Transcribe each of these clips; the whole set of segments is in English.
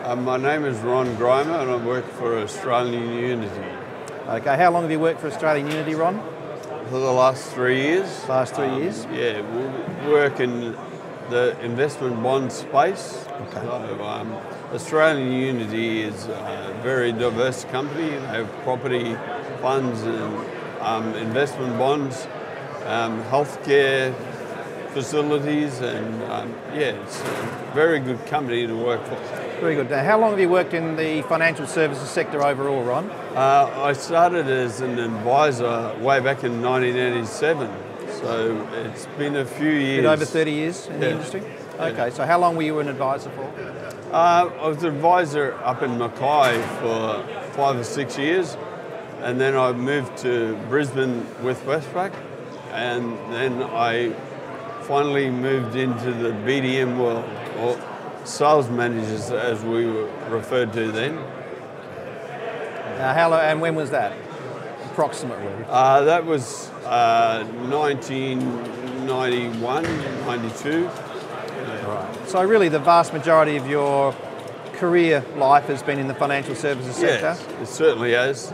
My name is Ron Grima and I work for Australian Unity. Okay, how long have you worked for Australian Unity, Ron? For the last 3 years. Last 3 years? Yeah, we work in the investment bond space. Okay. So, Australian Unity is a very diverse company. They have property funds and investment bonds, healthcare facilities, and it's a very good company to work for. Very good. Now, how long have you worked in the financial services sector overall, Ron? I started as an advisor way back in 1987, so it's been a few years. Been over 30 years in the industry? Okay, so how long were you an advisor for? I was an advisor up in Mackay for 5 or 6 years, and then I moved to Brisbane with Westpac, and then I finally moved into the BDM world, or sales managers as we were referred to then. And when was that, approximately? That was 1991, 92. Right. So really the vast majority of your career life has been in the financial services sector? Yes, it certainly has.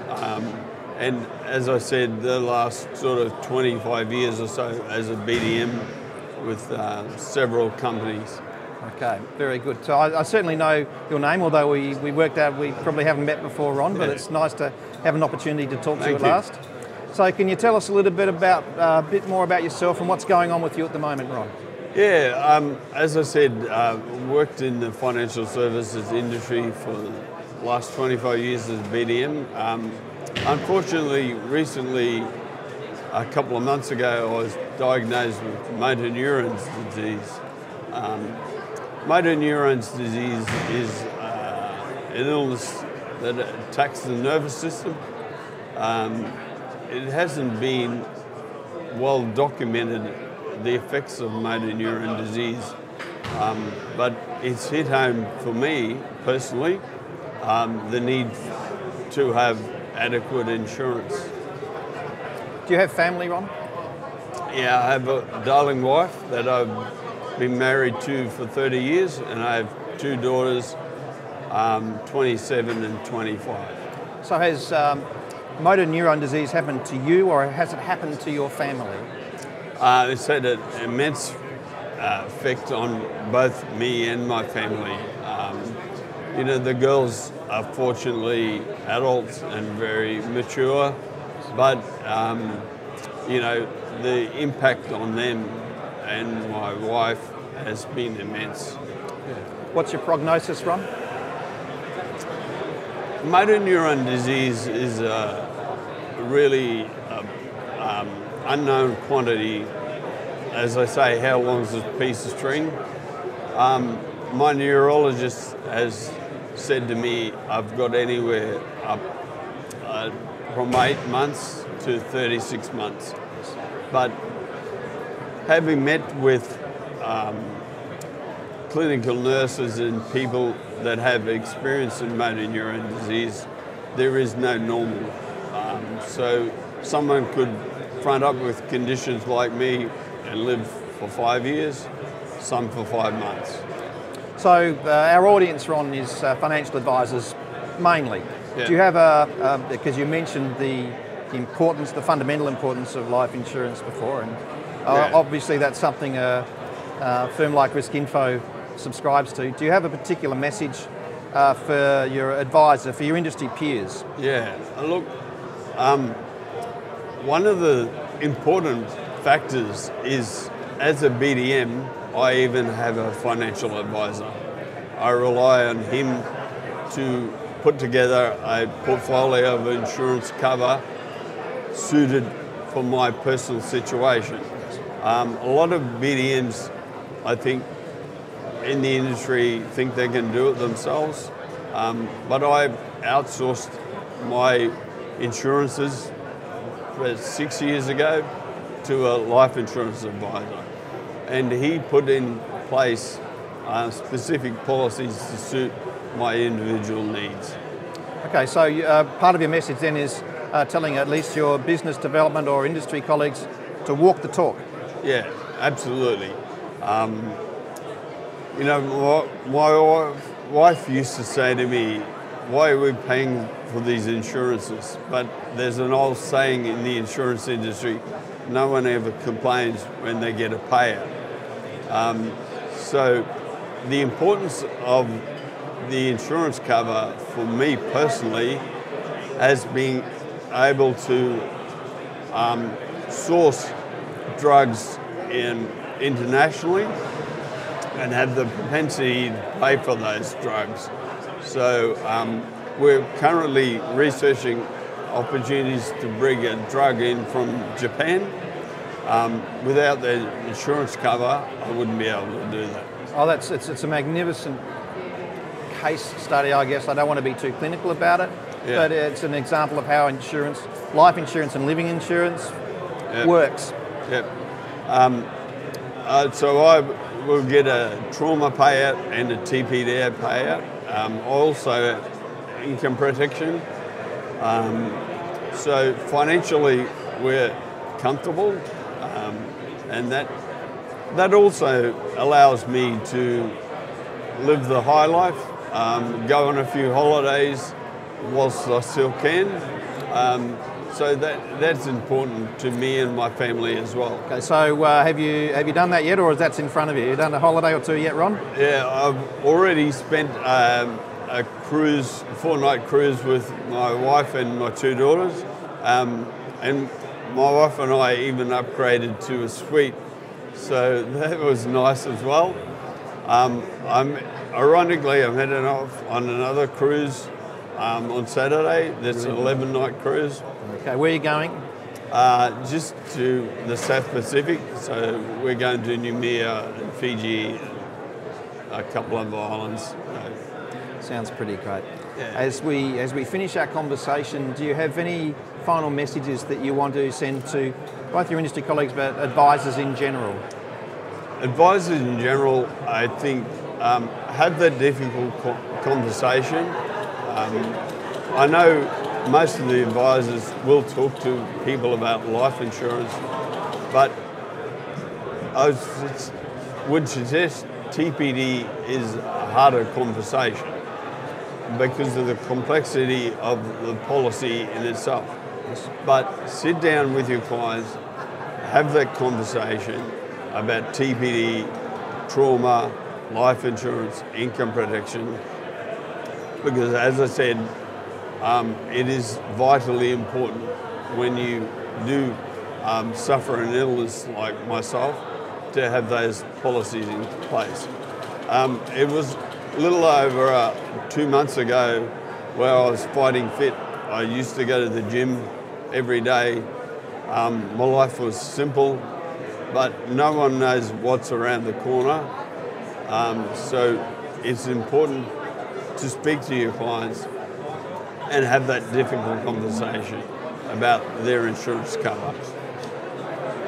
And as I said, the last sort of 25 years or so as a BDM with several companies. Okay, very good. So I certainly know your name, although we worked out we probably haven't met before, Ron, but it's nice to have an opportunity to talk to you at last. So can you tell us a little bit about a bit more about yourself and what's going on with you at the moment, Ron? Yeah, as I said, worked in the financial services industry for the last 25 years as BDM. Unfortunately, recently, a couple of months ago, I was diagnosed with motor neurons disease. Motor neurons disease is an illness that attacks the nervous system. It hasn't been well documented, the effects of motor neuron disease, but it's hit home for me personally, the need to have adequate insurance. Do you have family, Ron? Yeah, I have a darling wife that I've been married to for 30 years, and I have 2 daughters, 27 and 25. So has motor neuron disease happened to you, or has it happened to your family? It's had an immense effect on both me and my family. The girls are fortunately adults and very mature, but the impact on them and my wife has been immense. What's your prognosis, Ron? Motor neuron disease is really unknown quantity. As I say, how long is this piece of string? My neurologist has said to me I've got anywhere up from 8 months to 36 months. But having met with clinical nurses and people that have experience in motor neuron disease, there is no normal. So someone could front up with conditions like me and live for 5 years, some for 5 months. So our audience, Ron, is financial advisors mainly. Yeah. Do you have because you mentioned the importance, the fundamental importance of life insurance before, and obviously that's something a firm like RiskInfo subscribes to. Do you have a particular message for your advisor, for your industry peers? Yeah, look, one of the important factors is, as a BDM, I even have a financial advisor. I rely on him to put together a portfolio of insurance cover suited for my personal situation. A lot of BDMs, I think, in the industry think they can do it themselves, but I outsourced my insurances 6 years ago to a life insurance advisor, and he put in place specific policies to suit my individual needs. Okay, so part of your message then is telling at least your business development or industry colleagues to walk the talk. Yeah, absolutely. My wife wife used to say to me, why are we paying for these insurances? But there's an old saying in the insurance industry, no one ever complains when they get a payout. So the importance of the insurance cover for me personally has been able to source drugs internationally and have the propensity to pay for those drugs. So we're currently researching opportunities to bring a drug in from Japan. Without the insurance cover, I wouldn't be able to do that. Oh, it's a magnificent case study, I guess. I don't want to be too clinical about it, but it's an example of how insurance, life insurance and living insurance works. Yep. So I will get a trauma payout and a TPD payout. Also income protection. So financially we're comfortable, and that also allows me to live the high life, go on a few holidays whilst I still can. So that's important to me and my family as well. Okay, so have you done that yet, or is that in front of you? You done a holiday or two yet, Ron? Yeah, I've already spent a cruise, a fortnight cruise with my wife and my two daughters, and my wife and I even upgraded to a suite, so that was nice as well. Ironically, I'm heading off on another cruise on Saturday. That's an 11-night cruise. Okay, where are you going? Just to the South Pacific. So we're going to Noumea and Fiji, a couple of islands. Sounds pretty great. Yeah. As we finish our conversation, do you have any final messages that you want to send to both your industry colleagues but advisors in general? Advisors in general, I think, have that difficult conversation. I know most of the advisors will talk to people about life insurance, but I would suggest TPD is a harder conversation because of the complexity of the policy in itself. But sit down with your clients, have that conversation about TPD, trauma, life insurance, income protection, because as I said, it is vitally important when you do suffer an illness like myself to have those policies in place. It was a little over 2 months ago where I was fighting fit. I used to go to the gym every day. My life was simple, but no one knows what's around the corner. So it's important to speak to your clients and have that difficult conversation about their insurance cover.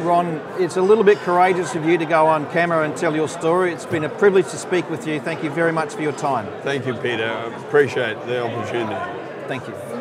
Ron, it's a little bit courageous of you to go on camera and tell your story. It's been a privilege to speak with you. Thank you very much for your time. Thank you, Peter. I appreciate the opportunity. Thank you.